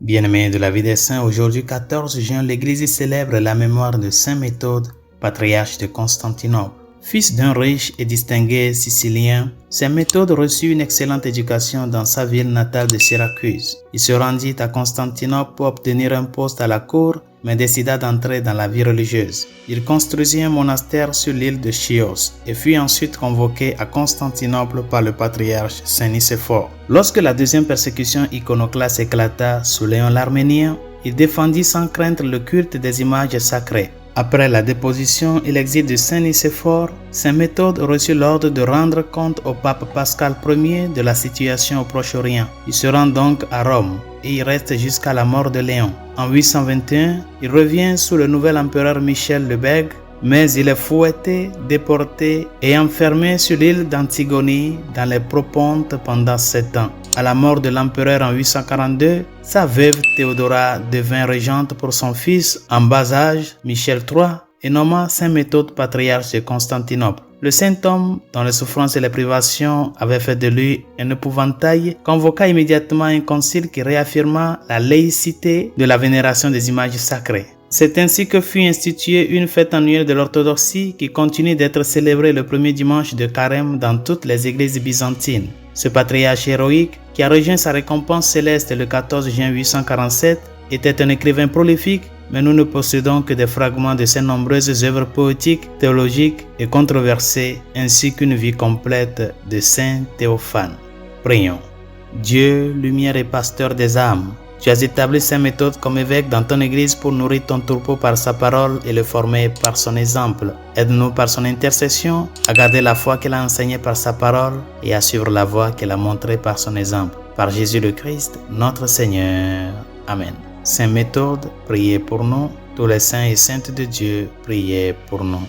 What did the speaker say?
Bien-aimés de la vie des saints, aujourd'hui 14 juin, l'Église célèbre la mémoire de Saint Méthode, patriarche de Constantinople. Fils d'un riche et distingué Sicilien, Saint Méthode reçut une excellente éducation dans sa ville natale de Syracuse. Il se rendit à Constantinople pour obtenir un poste à la cour, mais décida d'entrer dans la vie religieuse. Il construisit un monastère sur l'île de Chios et fut ensuite convoqué à Constantinople par le patriarche Saint Nicéphore. Lorsque la deuxième persécution iconoclaste éclata sous Léon l'Arménien, il défendit sans crainte le culte des images sacrées. Après la déposition et l'exil de Saint Nicéphore, Saint Méthode reçut l'ordre de rendre compte au pape Pascal Ier de la situation au Proche-Orient. Il se rend donc à Rome et y reste jusqu'à la mort de Léon. En 821, il revient sous le nouvel empereur Michel le Bègue, mais il est fouetté, déporté et enfermé sur l'île d'Antigonie dans les Propontes pendant 7 ans. À la mort de l'empereur en 842, sa veuve Théodora devint régente pour son fils en bas âge, Michel III, et nomma Saint Méthode patriarche de Constantinople. Le saint homme, dont les souffrances et les privations avaient fait de lui un épouvantail, convoqua immédiatement un concile qui réaffirma la laïcité de la vénération des images sacrées. C'est ainsi que fut instituée une fête annuelle de l'orthodoxie qui continue d'être célébrée le premier dimanche de carême dans toutes les églises byzantines. Ce patriarche héroïque, qui a rejoint sa récompense céleste le 14 juin 847, était un écrivain prolifique, mais nous ne possédons que des fragments de ses nombreuses œuvres poétiques, théologiques et controversées, ainsi qu'une vie complète de Saint Théophane. Prions. Dieu, lumière et pasteur des âmes, tu as établi Saint Méthode comme évêque dans ton Église pour nourrir ton troupeau par sa parole et le former par son exemple. Aide-nous par son intercession à garder la foi qu'il a enseignée par sa parole et à suivre la voie qu'il a montrée par son exemple. Par Jésus le Christ, notre Seigneur. Amen. Saint Méthode, priez pour nous. Tous les saints et saintes de Dieu, priez pour nous.